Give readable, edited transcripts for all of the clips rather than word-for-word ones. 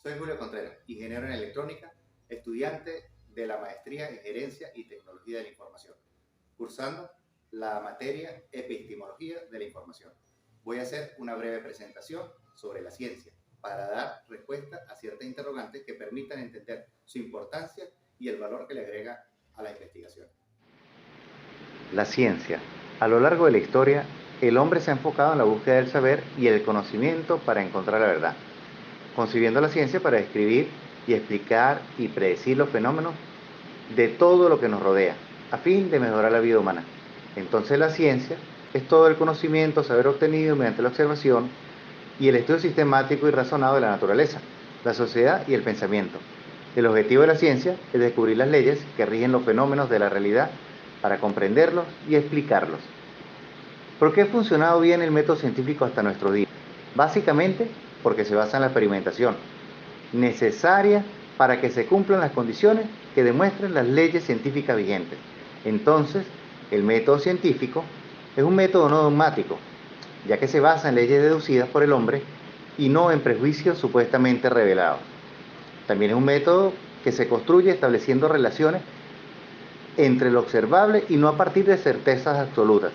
Soy Julio Contreras, ingeniero en electrónica, estudiante de la maestría en Gerencia y Tecnología de la Información, cursando la materia Epistemología de la Información. Voy a hacer una breve presentación sobre la ciencia para dar respuesta a ciertas interrogantes que permitan entender su importancia y el valor que le agrega a la investigación. La ciencia. A lo largo de la historia, el hombre se ha enfocado en la búsqueda del saber y el conocimiento para encontrar la verdad, concibiendo la ciencia para describir y explicar y predecir los fenómenos de todo lo que nos rodea, a fin de mejorar la vida humana. Entonces la ciencia es todo el conocimiento, saber obtenido mediante la observación y el estudio sistemático y razonado de la naturaleza, la sociedad y el pensamiento. El objetivo de la ciencia es descubrir las leyes que rigen los fenómenos de la realidad para comprenderlos y explicarlos. ¿Por qué ha funcionado bien el método científico hasta nuestros días? Básicamente porque se basa en la experimentación, necesaria para que se cumplan las condiciones que demuestren las leyes científicas vigentes. Entonces, el método científico es un método no dogmático, ya que se basa en leyes deducidas por el hombre y no en prejuicios supuestamente revelados. También es un método que se construye estableciendo relaciones entre lo observable y no a partir de certezas absolutas.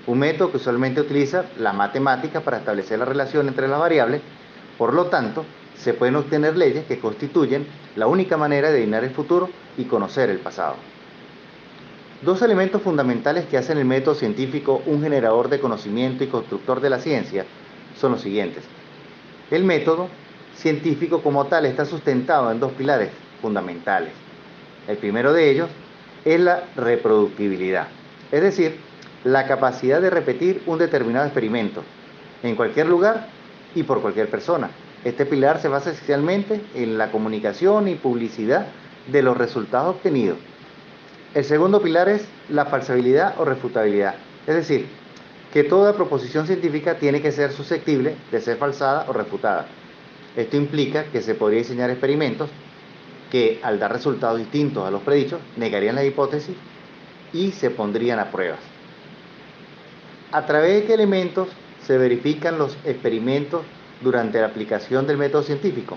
Un método que usualmente utiliza la matemática para establecer la relación entre las variables. Por lo tanto, se pueden obtener leyes que constituyen la única manera de adivinar el futuro y conocer el pasado. Dos elementos fundamentales que hacen el método científico un generador de conocimiento y constructor de la ciencia son los siguientes. El método científico como tal está sustentado en dos pilares fundamentales. El primero de ellos es la reproductibilidad, es decir, la capacidad de repetir un determinado experimento en cualquier lugar y por cualquier persona. Este pilar se basa esencialmente en la comunicación y publicidad de los resultados obtenidos. El segundo pilar es la falsabilidad o refutabilidad, es decir, que toda proposición científica tiene que ser susceptible de ser falsada o refutada. Esto implica que se podría diseñar experimentos que, al dar resultados distintos a los predichos, negarían las hipótesis y se pondrían a pruebas. ¿A través de qué elementos se verifican los experimentos durante la aplicación del método científico?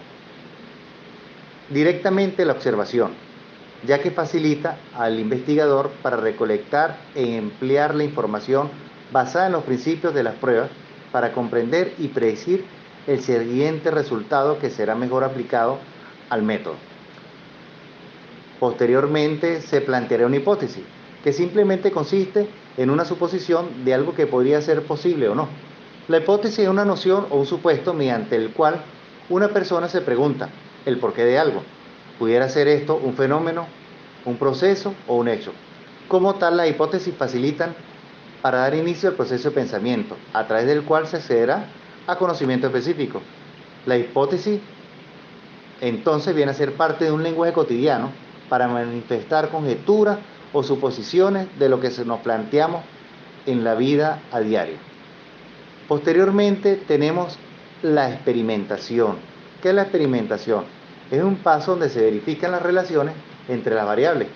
Directamente la observación, ya que facilita al investigador para recolectar e emplear la información basada en los principios de las pruebas para comprender y predecir el siguiente resultado que será mejor aplicado al método. Posteriormente se planteará una hipótesis, que simplemente consiste en una suposición de algo que podría ser posible o no. La hipótesis es una noción o un supuesto mediante el cual una persona se pregunta el porqué de algo. Pudiera ser esto un fenómeno, un proceso o un hecho. Como tal, las hipótesis facilitan para dar inicio al proceso de pensamiento, a través del cual se accederá a conocimiento específico. La hipótesis entonces viene a ser parte de un lenguaje cotidiano para manifestar conjeturas o suposiciones de lo que nos planteamos en la vida a diario. Posteriormente tenemos la experimentación. ¿Qué es la experimentación? Es un paso donde se verifican las relaciones entre las variables.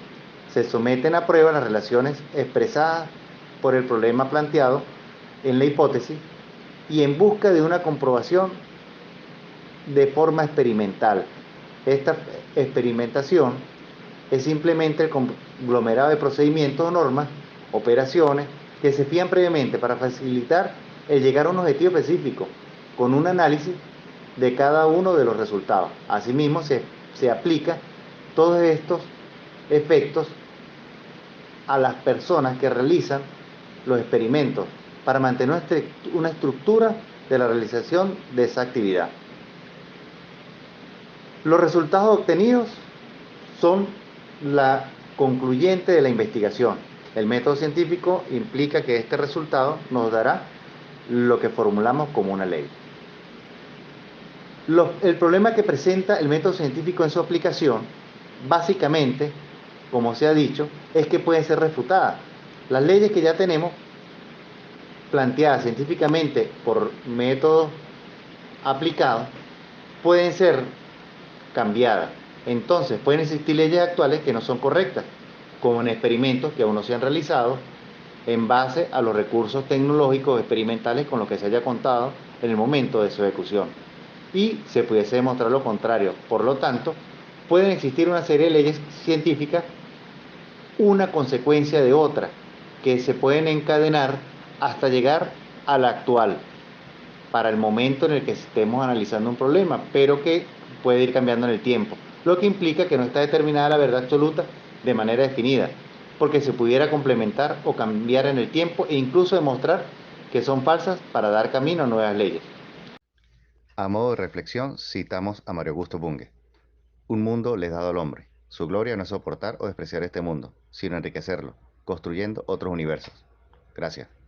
Se someten a prueba las relaciones expresadas por el problema planteado en la hipótesis y en busca de una comprobación de forma experimental. Esta experimentación es simplemente el conglomerado de procedimientos o normas, operaciones, que se fían previamente para facilitar el llegar a un objetivo específico, con un análisis de cada uno de los resultados. Asimismo, se aplica todos estos efectos a las personas que realizan los experimentos para mantener una estructura de la realización de esa actividad. Los resultados obtenidos son la concluyente de la investigación. El método científico implica que este resultado nos dará lo que formulamos como una ley. El problema que presenta el método científico en su aplicación, básicamente, como se ha dicho, es que puede ser refutada. Las leyes que ya tenemos planteadas científicamente por métodos aplicados pueden ser cambiadas. Entonces pueden existir leyes actuales que no son correctas, como en experimentos que aún no se han realizado en base a los recursos tecnológicos experimentales con los que se haya contado en el momento de su ejecución. y se pudiese demostrar lo contrario. Por lo tanto, pueden existir una serie de leyes científicas, una consecuencia de otra, que se pueden encadenar hasta llegar a la actual, para el momento en el que estemos analizando un problema, pero que puede ir cambiando en el tiempo, lo que implica que no está determinada la verdad absoluta de manera definida, porque se pudiera complementar o cambiar en el tiempo e incluso demostrar que son falsas para dar camino a nuevas leyes. A modo de reflexión, citamos a Mario Augusto Bunge. Un mundo le es dado al hombre. Su gloria no es soportar o despreciar este mundo, sino enriquecerlo, construyendo otros universos. Gracias.